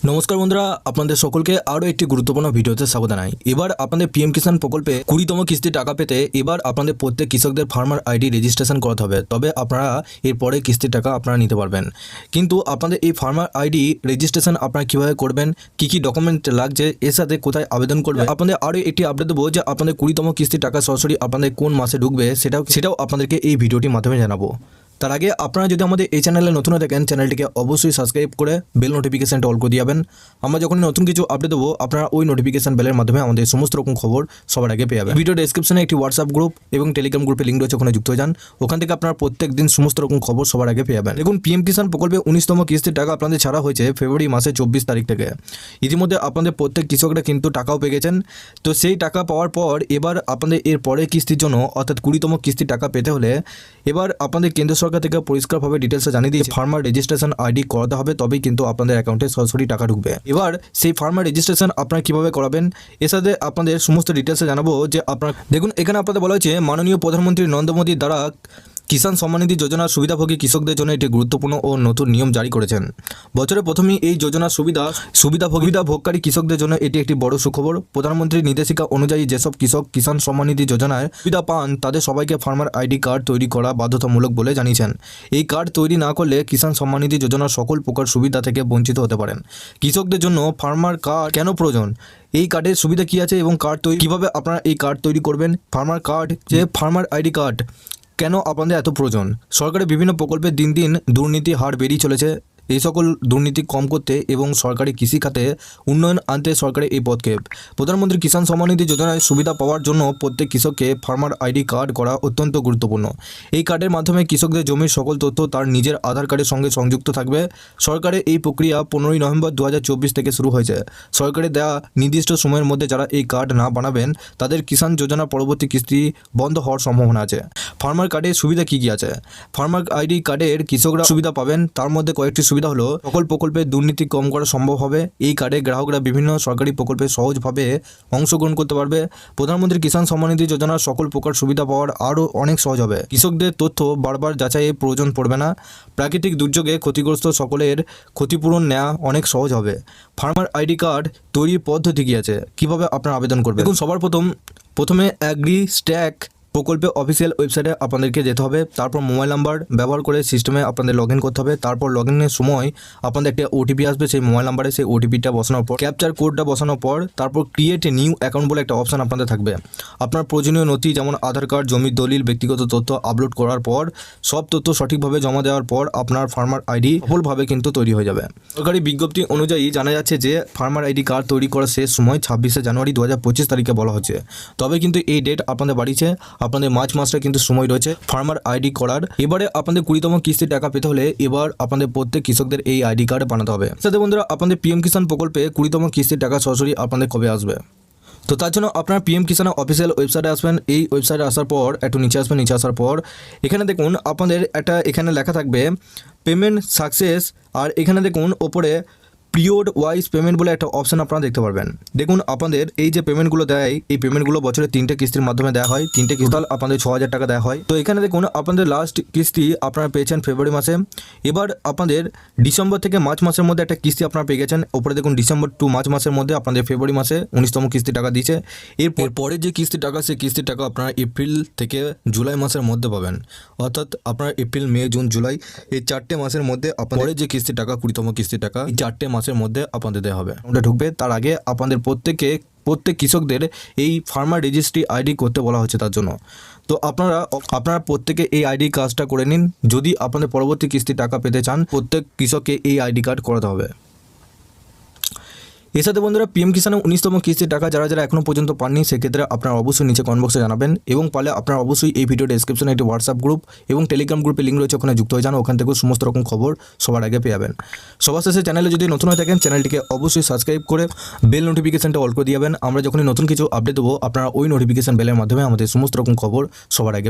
নমস্কার বন্ধুরা, আপনাদের সকলকে আরও একটি গুরুত্বপূর্ণ ভিডিওতে স্বাগত জানাই। এবার আপনাদের পিএম কিষাণ প্রকল্পে 20তম কিস্তি টাকা পেতে এবার আপনাদের প্রত্যেক কৃষকদের ফার্মার আইডি রেজিস্ট্রেশন করাতে হবে, তবে আপনারা এরপরে কিস্তির টাকা আপনারা নিতে পারবেন। কিন্তু আপনাদের এই ফার্মার আইডি রেজিস্ট্রেশন আপনারা কীভাবে করবেন, কী ডকুমেন্ট লাগছে, এর সাথে কোথায় আবেদন করবেন, আপনাদের আরও একটি আপডেট দেবো যে আপনাদের 20তম কিস্তির টাকা সরাসরি আপনাদের কোন মাসে ঢুকবে সেটাও আপনাদেরকে এই ভিডিওটির মাধ্যমে জানাবো। তার আগে আপনারা যদি আমাদের এই চ্যানেলে নতুন হয়ে থাকেন, চ্যানেলটিকে অবশ্যই সাবস্ক্রাইব করে বেল নোটিফিকেশনটা অল করে দিয়াবেন। আমরা যখন নতুন কিছু আপডেট দেবো আপনারা ওই নোটিফিকেশন বেলের মাধ্যমে আমাদের সমস্ত রকম খবর সবার আগে পেয়ে যাবেন। ভিডিও ডেসক্রিপশনে একটি হোয়াটসঅ্যাপ গ্রুপ এবং টেলিগ্রাম গ্রুপের লিঙ্ক রয়েছে, ওখানে যুক্ত হয়ে যান। ওখান থেকে আপনারা প্রত্যেক দিন সমস্ত রকম খবর সবার আগে পেয়ে যাবেন। দেখুন, পিএম কিষাণ প্রকল্পে 19তম কিস্তির টাকা আপনাদের ছাড়া হয়েছে ফেব্রুয়ারি মাসে 24 তারিখ থেকে। ইতিমধ্যে আপনাদের প্রত্যেক কৃষকরা কিন্তু টাকাও পেয়ে গেছেন। তো সেই টাকা পাওয়ার পর এবার আপনাদের এর পরের কিস্তির জন্য অর্থাৎ 20তম কিস্তির টাকা পেতে হলে এবার আপনাদের কেন্দ্র সরকার থেকে পরিষ্কার ডিটেলসে জানিয়ে দিয়েছে ফার্মার রেজিস্ট্রেশন আইডি করাতে হবে, তবেই কিন্তু আপনাদের অ্যাকাউন্টে সরাসরি টাকা ঢুকবে। এবার সেই ফার্মার রেজিস্ট্রেশন আপনারা কিভাবে করাবেন এর সাথে আপনাদের সমস্ত ডিটেলসে জানাবো। যে আপনারা দেখুন, এখানে আপনাদের বলা হয়েছে মাননীয় প্রধানমন্ত্রী নরেন্দ্র মোদীর দ্বারা কিষাণ সম্মান নিধি যোজনার সুবিধাভোগী কৃষকদের জন্য একটি গুরুত্বপূর্ণ ও নতুন নিয়ম জারি করেছেন। বছরের প্রথমেই এই যোজনার সুবিধাভোগকারী কৃষকদের জন্য এটি একটি বড় সুখবর। প্রধানমন্ত্রীর নির্দেশিকা অনুযায়ী যেসব কৃষক কিষাণ সম্মান নিধি যোজনার সুবিধা পান তাদের সবাইকে ফার্মার আইডি কার্ড তৈরি করা বাধ্যতামূলক বলে জানিয়েছেন। এই কার্ড তৈরি না করলে কিষাণ সম্মান নিধি যোজনার সকল প্রকার সুবিধা থেকে বঞ্চিত হতে পারেন। কৃষকদের জন্য ফার্মার কার্ড কেন প্রয়োজন, এই কার্ডের সুবিধা কী আছে এবং কার্ড তৈরি কীভাবে আপনারা এই কার্ড তৈরি করবেন, ফার্মার কার্ড যে ফার্মার আইডি কার্ড কেন আপনাদের এত প্রয়োজন। সরকারের বিভিন্ন প্রকল্পে দিন দিন দুর্নীতির হার বেড়েই চলেছে। এই সকল দুর্নীতি কম করতে এবং সরকারি কৃষি খাতে উন্নয়ন আনতে সরকারের এই পদক্ষেপ। প্রধানমন্ত্রী কিষাণ সম্মান নিধি যোজনায় সুবিধা পাওয়ার জন্য প্রত্যেক কৃষককে ফার্মার আইডি কার্ড করা অত্যন্ত গুরুত্বপূর্ণ। এই কার্ডের মাধ্যমে কৃষকদের জমির সকল তথ্য তার নিজের আধার কার্ডের সঙ্গে সংযুক্ত থাকবে। সরকারের এই প্রক্রিয়া 15ই নভেম্বর 2024 থেকে শুরু হয়েছে। সরকারের দেওয়া নির্দিষ্ট সময়ের মধ্যে যারা এই কার্ড না বানাবেন তাদের কিষাণ যোজনা পরবর্তী কিস্তি বন্ধ হওয়ার সম্ভাবনা আছে। ফার্মার কার্ডের সুবিধা কী কী আছে? ফার্মার আইডি কার্ডের কৃষকরা সুবিধা পাবেন, তার মধ্যে কয়েকটি সুবিধা হলো সকল প্রকল্পে দুর্নীতি কম করা সম্ভব হবে। এই কার্ডে গ্রাহকরা বিভিন্ন সরকারি প্রকল্পে সহজভাবে অংশগ্রহণ করতে পারবে। প্রধানমন্ত্রী কিষাণ সম্মান নিধি যোজনার সকল প্রকার সুবিধা পাওয়ার আরও অনেক সহজ হবে। কৃষকদের তথ্য বারবার যাচাইয়ের প্রয়োজন পড়বে না। প্রাকৃতিক দুর্যোগে ক্ষতিগ্রস্ত সকলের ক্ষতিপূরণ নেওয়া অনেক সহজ হবে। ফার্মার আইডি কার্ড তৈরির পদ্ধতি কী আছে, কীভাবে আপনারা আবেদন করবেন? দেখুন, সবার প্রথমে অ্যাগ্রি স্ট্যাক প্রকল্পে অফিসিয়াল ওয়েবসাইটে আপনাদেরকে যেতে হবে। তারপর মোবাইল নাম্বার ব্যবহার করে সিস্টেমে আপনাদের লগ ইন করতে হবে। তারপর লগ ইনের সময় আপনাদের একটা ওটিপি আসবে সেই মোবাইল নাম্বারে। সেই ওটিপিটা বসানোর পর ক্যাপচার কোডটা বসানোর পর তারপর ক্রিয়েট এ নিউ অ্যাকাউন্ট বলে একটা অপশান আপনাদের থাকবে। আপনার প্রয়োজনীয় নথি যেমন আধার কার্ড, জমির দলিল, ব্যক্তিগত তথ্য আপলোড করার পর সব তথ্য সঠিকভাবে জমা দেওয়ার পর আপনার ফার্মার আইডি সফলভাবে কিন্তু তৈরি হয়ে যাবে। সরকারি বিজ্ঞপ্তি অনুযায়ী জানা যাচ্ছে যে ফার্মার আইডি কার্ড তৈরি করার শেষ সময় 26শে জানুয়ারি 2025 তারিখে বলা হচ্ছে। তবে কিন্তু এই ডেট আপনাদের বাড়িছে, আপনাদের মার্চ মাসটা কিন্তু সময় রয়েছে ফার্মার আইডি করার। এবারে আপনাদের 20তম কিস্তির টাকা পেতে হলে এবার আপনাদের প্রত্যেক কৃষকদের এই আইডি কার্ড বানাতে হবে। সাথে বন্ধুরা, আপনাদের পিএম কিষাণ প্রকল্পে 20তম কিস্তির টাকা সরাসরি আপনাদের কবে আসবে? তো তার জন্য আপনার পিএম কিষাণ অফিসিয়াল ওয়েবসাইটে আসবেন। এই ওয়েবসাইটে আসার পর একটু নিচে আসবেন। নিচে আসার পর এখানে দেখুন আপনাদের এখানে লেখা থাকবে পেমেন্ট সাকসেস, আর এখানে দেখুন ওপরে পিরিয়ড ওয়াইজ পেমেন্ট বলে একটা অপশান আপনারা দেখতে পারবেন। দেখুন আপনাদের এই যে পেমেন্টগুলো দেয়, এই পেমেন্টগুলো বছরে 3টে কিস্তির মাধ্যমে দেওয়া হয়। 3টে কিস্তি আপনাদের 6000 টাকা দেওয়া হয়। তো এখানে দেখুন আপনাদের লাস্ট কিস্তি আপনারা পেয়েছেন ফেব্রুয়ারি মাসে। এবার আপনাদের ডিসেম্বর থেকে মার্চ মাসের মধ্যে একটা কিস্তি আপনারা পেয়ে গেছেন। ওপরে দেখুন ডিসেম্বর টু মার্চ মাসের মধ্যে আপনাদের ফেব্রুয়ারি মাসে 19তম কিস্তি টাকা দিয়েছে। এরপর পরের যে কিস্তি টাকা, সেই কিস্তির টাকা আপনারা এপ্রিল থেকে জুলাই মাসের মধ্যে পাবেন। অর্থাৎ আপনার এপ্রিল, মে, জুন, জুলাই এই 4টে মাসের মধ্যে আপনাদের যে কিস্তি টাকা 20তম কিস্তি টাকা এই 4টে মাসের মধ্যে আপনাদের দেওয়া হবে। ওটা ঢুকবে। তার আগে আপনাদের প্রত্যেক কৃষকদের এই ফার্মার রেজিস্ট্রি আইডি করতে বলা হচ্ছে তার জন্য। তো আপনারা প্রত্যেকে এই আইডি কাজটা করে নিন। যদি আপনাদের পরবর্তী কিস্তি টাকা পেতে চান প্রত্যেক কৃষককে এই আইডি কার্ড করাতে হবে। এর সাথে বন্ধুরা, পিএম কিষাণের 19তম কিস্তির টাকা যারা এখনও পর্যন্ত পাননি সেক্ষেত্রে আপনারা অবশ্যই নিচে কমেন্ট বক্সে জানাবেন, এবং পারলে আপনারা অবশ্যই এই ভিডিও ডেসক্রিপশনে একটি হোয়াটসঅ্যাপ গ্রুপ এবং টেলিগ্রাম গ্রুপের লিঙ্ক রয়েছে, ওখানে যুক্ত হয়ে যান। ওখান থেকেও সমস্ত রকম খবর সবার আগে পেয়ে যাবেন। সবার শেষে চ্যানেলে যদি নতুন হয়ে থাকেন চ্যানেলটিকে অবশ্যই সাবস্ক্রাইব করে বেল নোটিফিকেশনটা অল করে দিবেন। আমরা যখনই নতুন কিছু আপডেট দেবো আপনারা ওই নোটিফিকেশন বেলের মাধ্যমে আমাদের সমস্ত রকম খবর সবার আগে